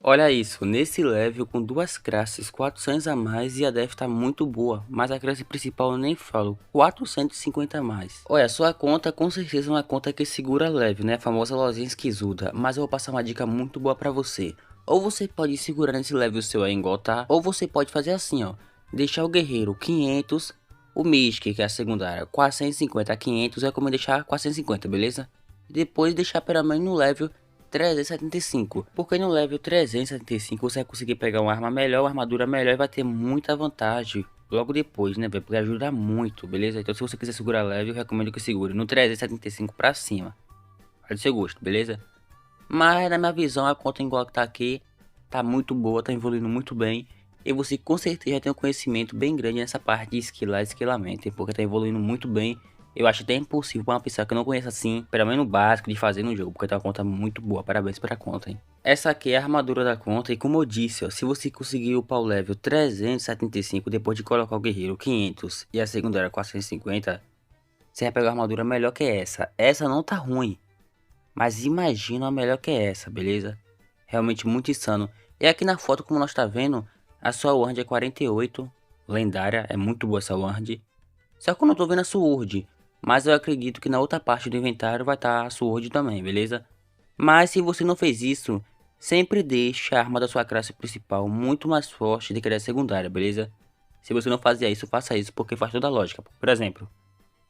Olha isso, nesse level com duas classes, 400 a mais e a def tá muito boa, mas a classe principal eu nem falo, 450 a mais. Olha, sua conta com certeza é uma conta que segura leve, né, a famosa lozinha esquisuda, mas eu vou passar uma dica muito boa pra você. Ou você pode segurar nesse level seu aí igual tá, ou você pode fazer assim ó, deixar o guerreiro 500, o Mystic que é a secundária 450 a 500, é como deixar 450, beleza? Depois deixar pelo menos no level 375, porque no level 375 você vai conseguir pegar uma arma melhor, uma armadura melhor e vai ter muita vantagem logo depois, né, velho? Porque ajuda muito, beleza? Então se você quiser segurar level, eu recomendo que segure no 375 pra cima. Vai do seu gosto, beleza? Mas na minha visão a conta igual que tá aqui, tá muito boa, tá evoluindo muito bem. E você com certeza já tem um conhecimento bem grande nessa parte de esquilar e esquilamento, hein? Porque tá evoluindo muito bem. Eu acho até impossível pra uma pessoa que não conhece assim, pelo menos o básico de fazer no jogo, porque tá uma conta muito boa, parabéns pela conta, hein? Essa aqui é a armadura da conta e como eu disse, ó, se você conseguir upar o level 375 depois de colocar o guerreiro 500 e a secundária 450, você vai pegar uma armadura melhor que essa. Essa não tá ruim, mas imagina a melhor que essa, beleza? Realmente muito insano. E aqui na foto, como nós tá vendo, a sua ward é 48, lendária, é muito boa essa ward. Só que eu não tô vendo a sword, mas eu acredito que na outra parte do inventário vai estar a sword também, beleza? Mas se você não fez isso, sempre deixe a arma da sua classe principal muito mais forte do que a da secundária, beleza? Se você não fazia isso, faça isso porque faz toda a lógica. Por exemplo,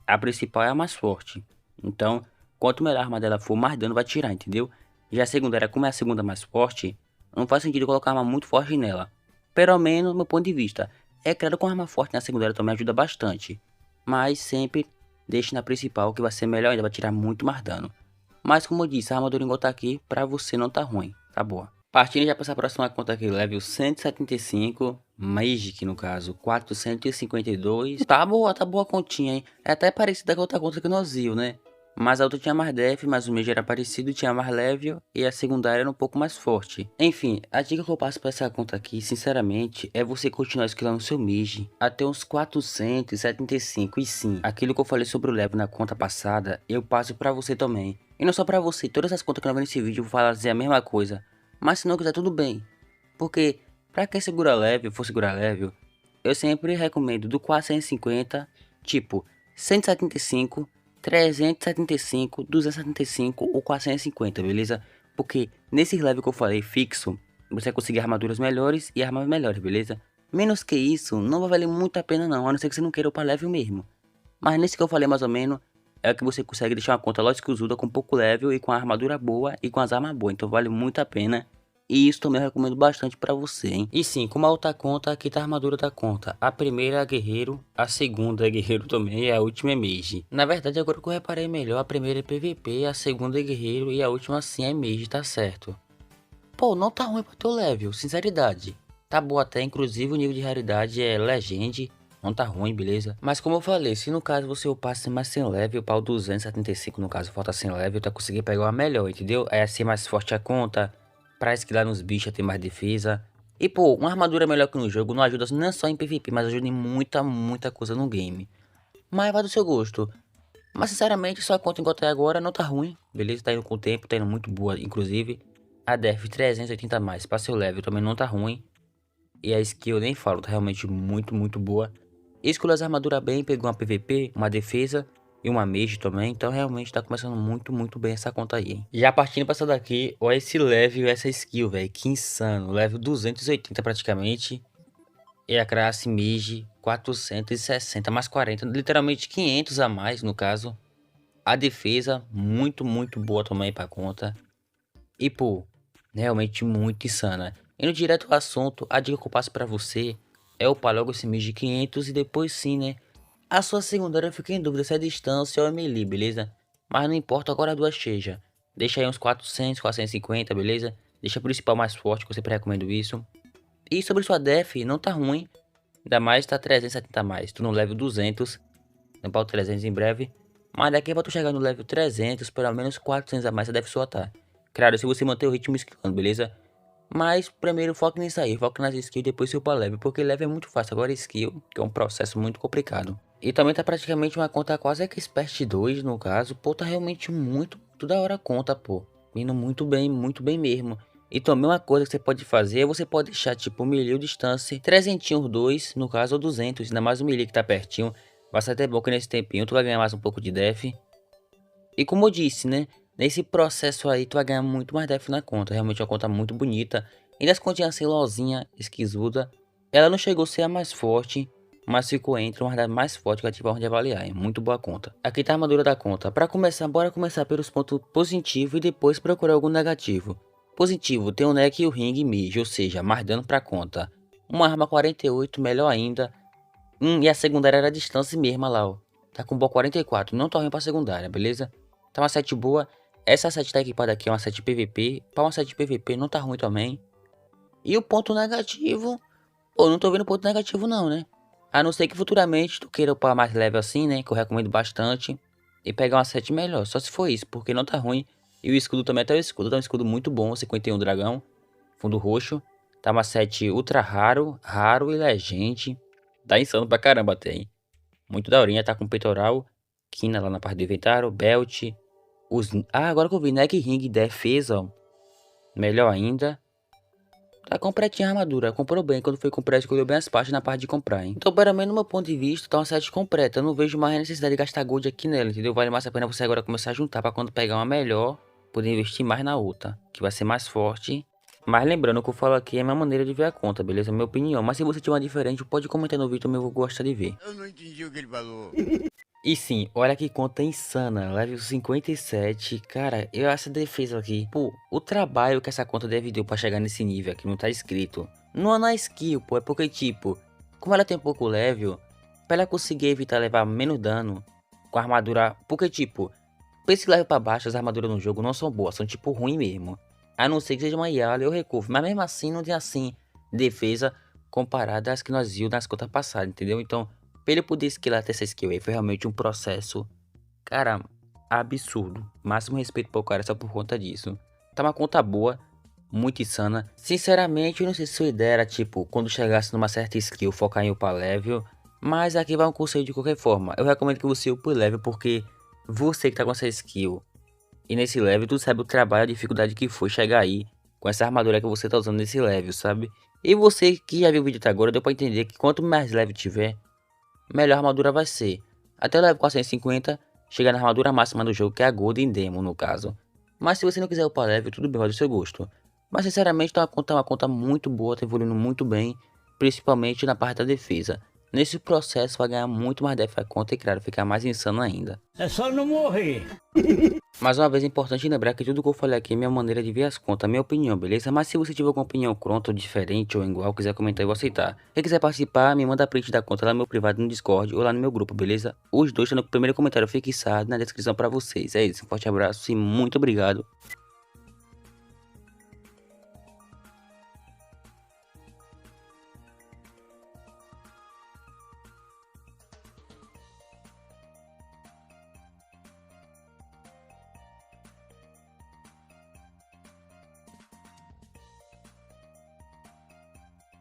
a principal é a mais forte. Então, quanto melhor a arma dela for, mais dano vai tirar, entendeu? Já a secundária, como é a segunda mais forte, não faz sentido colocar uma arma muito forte nela. Pelo menos, do meu ponto de vista. É claro que uma arma forte na secundária também ajuda bastante. Mas sempre deixe na principal que vai ser melhor ainda, vai tirar muito mais dano. Mas como eu disse, a armadura igual tá aqui, pra você não tá ruim, tá boa. Partindo já para essa próxima conta aqui, level 175, Magic no caso, 452. Tá boa a continha, hein? É até parecida com a outra conta que nós viu, né? Mas a outra tinha mais def, mas o Mage era parecido, tinha mais level e a secundária era um pouco mais forte. Enfim, a dica que eu passo para essa conta aqui, sinceramente, é você continuar escalando seu Mage até uns 475. E sim, aquilo que eu falei sobre o level na conta passada, eu passo para você também. E não só para você, todas as contas que eu vou nesse vídeo eu vou fazer a mesma coisa. Mas se não quiser, tudo bem. Porque, pra quem segura level, for segurar level, eu sempre recomendo do 450, tipo, 175, 375, 275 ou 450, beleza? Porque nesses level que eu falei, fixo, você vai conseguir armaduras melhores e armas melhores, beleza? Menos que isso, não vai valer muito a pena não, a não ser que você não queira upar level mesmo. Mas nesse que eu falei mais ou menos, é que você consegue deixar uma conta lógica usuda com pouco level e com a armadura boa e com as armas boas. Então vale muito a pena. E isso também eu recomendo bastante pra você, hein? E sim, como a outra conta, aqui tá a armadura da conta. A primeira é guerreiro, a segunda é guerreiro também e a última é mage. Na verdade, agora que eu reparei melhor, a primeira é PVP, a segunda é guerreiro e a última sim é mage, tá certo. Pô, não tá ruim pro teu level, sinceridade. Tá boa até, inclusive o nível de raridade é Legend, não tá ruim, beleza? Mas como eu falei, se no caso você upasse mais 100 level, para o 275 no caso falta 100 level, tá conseguindo pegar uma melhor, entendeu? É assim mais forte a conta, pra esquilar nos bichos ter mais defesa. E pô, uma armadura melhor que no jogo não ajuda não só em PVP, mas ajuda em muita coisa no game. Mas vai do seu gosto. Mas sinceramente, sua conta enquanto é agora não tá ruim, beleza? Tá indo com o tempo, tá indo muito boa, inclusive. A def 380 a mais para seu level também não tá ruim. E a skill eu nem falo, tá realmente muito boa. Escolheu as armaduras bem, pegou uma PVP, uma defesa e uma mage também. Então realmente tá começando muito bem essa conta aí, hein? Já partindo pra essa daqui, olha esse level e essa skill, velho. Que insano. Level 280 praticamente. E a classe mage 460 mais 40, literalmente 500 a mais no caso. A defesa muito boa também pra conta. E pô, realmente muito insana. Indo direto ao assunto, a dica que eu passo pra você é upar logo esse mês de 500 e depois sim, né? A sua secundária fica em dúvida se é distância ou é melee, beleza? Mas não importa agora a duas seja. Deixa aí uns 400, 450, beleza? Deixa a principal mais forte, que eu sempre recomendo isso. E sobre sua def, não tá ruim. Ainda mais tá 370 a mais. Tu no level 200, não para o 300 em breve. Mas daqui pra tu chegar no level 300, pelo menos 400 a mais você deve soltar. Claro, se você manter o ritmo esquilando, beleza? Mas primeiro foque nisso aí, foque nas skills, depois se upar level, porque level é muito fácil, agora skill, que é um processo muito complicado. E também tá praticamente uma conta quase Expert 2 no caso, pô, tá realmente muito da hora a conta, pô. Indo muito bem mesmo. Então a mesma coisa que você pode fazer, você pode deixar tipo 1000 distância, 300 2, no caso, ou 200, ainda mais o melee que tá pertinho. Vai ser até bom que nesse tempinho tu vai ganhar mais um pouco de def. E como eu disse, né, nesse processo aí tu vai ganhar muito mais def na conta, realmente é uma conta muito bonita. E das continhas assim, lozinha, esquisuda, ela não chegou a ser a mais forte, mas ficou entre uma das mais fortes que eu tive de avaliar, é muito boa conta. Aqui tá a armadura da conta. Para começar, bora começar pelos pontos positivos e depois procurar algum negativo. Positivo, tem o neck e o ring mid, ou seja, mais dano pra conta. Uma arma 48, melhor ainda. E a secundária era a distância mesmo, lá, ó. Tá com boa 44, não tá ruim pra secundária, beleza? Tá uma set boa. Essa set tá equipada aqui, é uma set PVP. Pra uma set PVP não tá ruim também. E o ponto negativo... Pô, não tô vendo ponto negativo não, né? A não ser que futuramente tu queira upar mais level assim, né? Que eu recomendo bastante. E pegar uma set melhor, só se for isso, porque não tá ruim. E o escudo também, até o escudo, tá um escudo muito bom, 51 dragão, fundo roxo. Tá uma set ultra raro, raro e legende. Tá insano pra caramba até, hein? Muito daorinha, tá com peitoral, quina lá na parte do inventário, belt. Agora que eu vi, neck ring, defesa, ó. Melhor ainda. Tá completinha a armadura, comprou bem, quando foi comprar escolheu bem as partes na parte de comprar, hein. Então, pelo menos no meu ponto de vista, tá uma set completa, eu não vejo mais a necessidade de gastar gold aqui nela, entendeu? Vale mais a pena você agora começar a juntar pra quando pegar uma melhor, poder investir mais na outra, que vai ser mais forte. Mas lembrando, o que eu falo aqui é a minha maneira de ver a conta, beleza? É a minha opinião, mas se você tiver uma diferente, pode comentar no vídeo também, eu vou gostar de ver. Eu não entendi o que ele falou. E sim, olha que conta insana, level 57, cara, eu essa defesa aqui, pô, o trabalho que essa conta deve deu pra chegar nesse nível aqui, não tá escrito. Não é na skill, pô, é porque tipo, como ela tem pouco level, pra ela conseguir evitar levar menos dano com a armadura, porque tipo, pra esse level pra baixo, as armaduras no jogo não são boas, são tipo ruim mesmo. A não ser que seja uma Yala ou Recover, mas mesmo assim não tem assim, defesa comparada às que nós vimos nas contas passadas, entendeu? Então... Pra ele poder esquilar até essa skill aí, foi realmente um processo, cara, absurdo. Máximo respeito pro cara só por conta disso. Tá uma conta boa, muito insana. Sinceramente, eu não sei se sua ideia era, tipo, quando chegasse numa certa skill, focar em upar level. Mas aqui vai um conselho de qualquer forma. Eu recomendo que você upe level, porque você que tá com essa skill e nesse level, tu sabe o trabalho, a dificuldade que foi chegar aí com essa armadura que você tá usando nesse level, sabe? E você que já viu o vídeo até agora, deu pra entender que quanto mais level tiver, melhor a armadura vai ser. Até o level 450, chegar na armadura máxima do jogo, que é a Golden Demon no caso. Mas se você não quiser upar level, tudo bem, vai do seu gosto. Mas sinceramente, tá uma conta muito boa, tá evoluindo muito bem, principalmente na parte da defesa. Nesse processo vai ganhar muito mais def a conta e claro, ficar mais insano ainda. É só não morrer. Mais uma vez é importante lembrar que tudo que eu falei aqui é minha maneira de ver as contas, minha opinião, beleza? Mas se você tiver alguma opinião contra ou diferente ou igual, quiser comentar, eu vou aceitar. Se quiser participar, me manda print da conta lá no meu privado no Discord ou lá no meu grupo, beleza? Os dois estão no primeiro comentário fixado na descrição pra vocês. É isso, um forte abraço e muito obrigado.